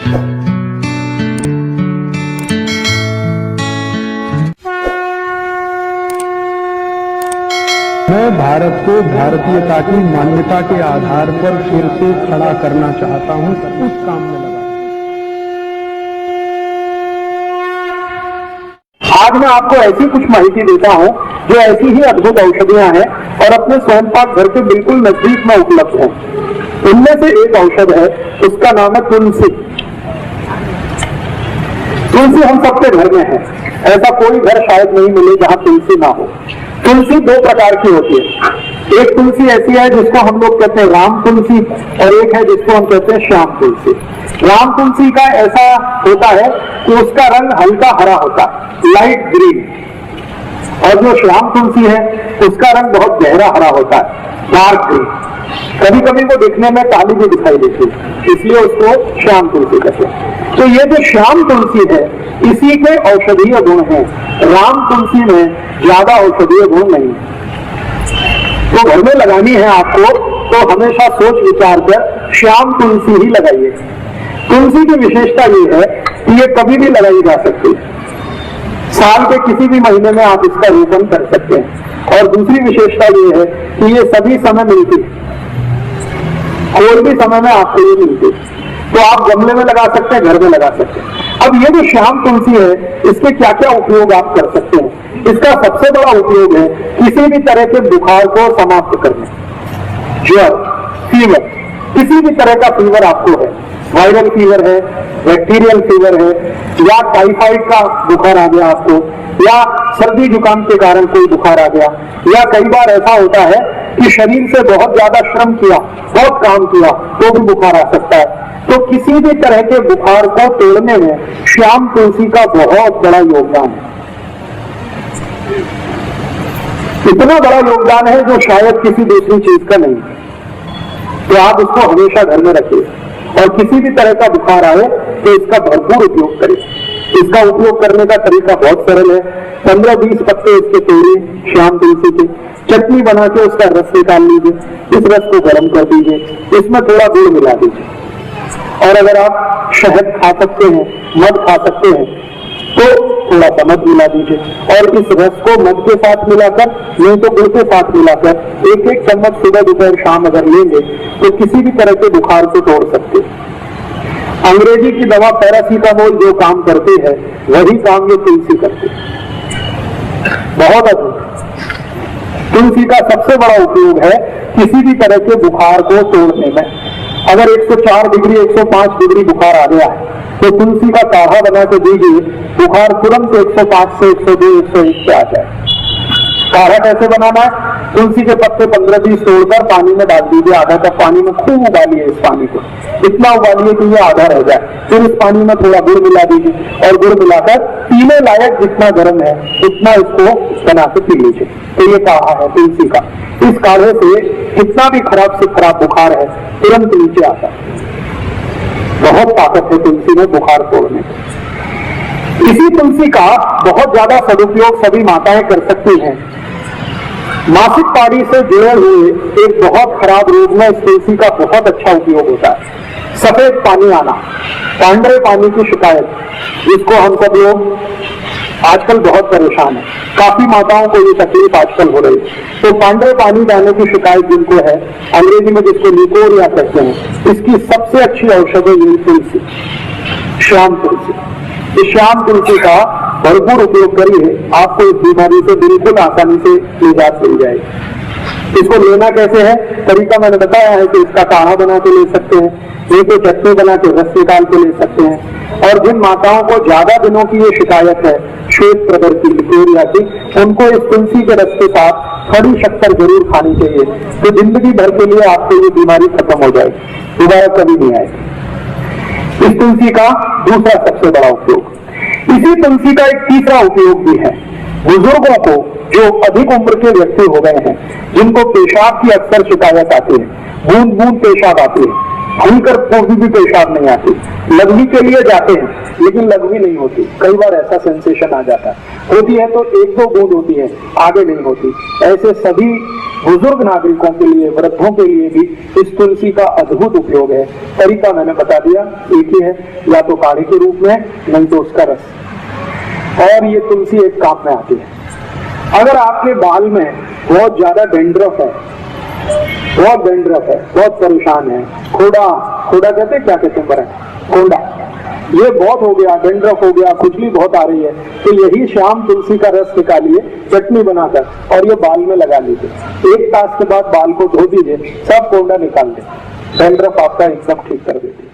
मैं भारत को भारतीयता की मान्यता के आधार पर फिर से खड़ा करना चाहता हूं, उस काम में लगा। आज मैं आपको ऐसी कुछ माहिती देता हूं जो ऐसी ही अद्भुत औषधियां हैं और अपने स्वयं पाक घर के बिल्कुल नजदीक में उपलब्ध है। इनमें से एक औषध है, उसका नाम है तुलसी। तुलसी हम सबके घर में है, ऐसा कोई घर शायद नहीं मिले जहां तुलसी ना हो। तुलसी दो प्रकार की होती है। एक तुलसी ऐसी है जिसको हम लोग कहते हैं राम तुलसी, और एक है जिसको हम कहते हैं श्याम तुलसी। राम तुलसी का ऐसा होता है कि उसका रंग हल्का हरा होता है, लाइट ग्रीन, और जो श्याम तुलसी है उसका रंग बहुत गहरा हरा होता है, डार्क ग्रीन। कभी कभी वो दिखने में काली भी दिखाई देती है, इसलिए उसको श्याम तुलसी कहते हैं। तो ये जो श्याम तुलसी है इसी के औषधीय गुण हैं, राम तुलसी में ज्यादा औषधीय गुण नहीं। तो घर में लगानी है आपको तो हमेशा सोच विचार कर श्याम तुलसी ही लगाइए। तुलसी की विशेषता ये है कि ये कभी भी लगाई जा सकती है, साल के किसी भी महीने में आप इसका रोपण कर सकते हैं। और दूसरी विशेषता ये है कि ये सभी समय मिलती है, कोई भी समय में आपको ये मिलती है। तो आप गमले में लगा सकते हैं, घर में लगा सकते हैं। अब ये जो श्याम तुलसी है इसके क्या क्या उपयोग आप कर सकते हैं। इसका सबसे बड़ा उपयोग है किसी भी तरह के बुखार को समाप्त करने, ज्वर, फीवर, किसी भी तरह का फीवर आपको है, वायरल फीवर है, बैक्टीरियल फीवर है, या टाइफाइड का बुखार आ गया आपको, या सर्दी जुकाम के कारण कोई बुखार आ गया, या कई बार ऐसा होता है कि शरीर से बहुत ज्यादा श्रम किया, बहुत काम किया तो भी बुखार आ सकता है। तो किसी भी तरह के बुखार को तोड़ने में श्याम तुलसी का बहुत बड़ा योगदान है, इतना बड़ा योगदान है जो शायद किसी दूसरी चीज का नहीं। तो आप इसको हमेशा घर में रखिए और किसी भी तरह का बुखार आए तो इसका भरपूर उपयोग करें। इसका उपयोग करने का तरीका बहुत सरल है। 15-20 पत्ते इसके तोड़िए श्याम तुलसी के, चटनी बना के उसका रस निकाल लीजिए, इस रस को गर्म कर दीजिए, इसमें थोड़ा गुड़ मिला दीजिए, और अगर आप शहद खा सकते हैं, मध खा सकते हैं तो थोड़ा सा मध मिला दीजिए, और इस रस को मध के साथ मिलाकर, नहीं तो गुड़ के साथ मिलाकर एक चम्मच सुबह दोपहर शाम अगर लेंगे तो किसी भी तरह के बुखार को तोड़ सकते हैं। अंग्रेजी की दवा पैरासीटामोल जो काम करते हैं वही काम ये तुलसी करते हैं। बहुत अद्भुत। तुलसी का सबसे बड़ा उपयोग है किसी भी तरह के बुखार को तोड़ने में। अगर 104 डिग्री 105 डिग्री बुखार आ गया है तो तुलसी का काढ़ा बना के दीजिए, बुखार तुरंत 105 से 102 101 पे आ जाए। काढ़ा कैसे बनाना है? तुलसी के पत्ते 15-20 तोड़कर पानी में डाल दीजिए, आधा कप पानी में खूब उबालिए इस पानी को, इतना उबालिए कि ये आधा रह जाए। फिर इस पानी में थोड़ा गुड़ मिला दीजिए और गुड़ मिलाकर पीने लायक जितना गर्म है उतना इसको बना के पी लीजिए। तो ये काढ़ा है तुलसी का। इस काढ़े से कितना भी खराब से खराब बुखार है तुरंत नीचे आता है। बहुत ताकत है तुलसी में बुखार तोड़ने। इसी तुलसी का बहुत ज्यादा सदुपयोग सभी माताएं कर सकती हैं। मासिक पारी से जुड़े हुए एक बहुत खराब रोग में इस तुलसी का बहुत अच्छा उपयोग होता है। सफेद पानी आना, पांडरे पानी की शिकायत, जिसको हम सब लोग आजकल बहुत परेशान है, काफी माताओं को ये तकलीफ आजकल हो रही है। तो पांडरे पानी जाने की शिकायत जिनको है, अंग्रेजी में जिसको लिकोरिया कहते हैं, इसकी सबसे अच्छी औषध है ये तुलसी, श्याम तुलसी। इस श्याम तुलसी का भरपूर उपयोग करिए, आपको इस बीमारी से बिल्कुल आसानी से निजात मिल जाएगी। इसको लेना कैसे है? तरीका मैंने बताया है कि इसका काढ़ा बना के ले सकते हैं, नहीं तो चटनी बना के रस निकाल के ले सकते हैं। और जिन माताओं को ज्यादा दिनों की ये शिकायत है श्वेत प्रदर की, लिकोरिया की, उनको इस तुलसी के रस के साथ खड़ी शक्कर जरूर खानी चाहिए, तो जिंदगी भर के लिए आपको ये बीमारी खत्म हो जाएगी, दोबारा कभी नहीं आएगी। इस तुलसी का दूसरा सबसे बड़ा उपयोग, इसी तुलसी का एक तीसरा उपयोग भी है। बुजुर्गों को जो अधिक उम्र के व्यक्ति हो गए हैं, जिनको पेशाब की अक्सर शिकायत आती है, बूंद बूंद पेशाब आती है, खुलकर कभी भी पेशाब नहीं आती। लघवी के लिए जाते हैं लेकिन लघवी नहीं होती, कई बार ऐसा सेंसेशन आ जाता है, होती है तो 1-2 बूंद होती है, आगे नहीं होती। ऐसे सभी बुजुर्ग नागरिकों के लिए, वृद्धों के लिए भी इस तुलसी का अद्भुत उपयोग है। तरीका मैंने बता दिया, एक ही है, या तो काढ़े के रूप में, नहीं तो उसका रस। और ये तुलसी एक काम में आती है। अगर आपके बाल में बहुत ज्यादा डेंड्रफ है, बहुत परेशान है, खोड़ा कहते हैं, क्या कहते हैं, कोंडा, ये बहुत हो गया, डेंड्रफ हो गया, खुजली बहुत आ रही है, तो यही शाम तुलसी का रस निकालिए चटनी बनाकर और ये बाल में लगा लीजिए। 1 तास के बाद बाल को धो दीजिए, सब कोंडा निकाल दे, डेंड्रफ आपका एकदम ठीक कर देती है।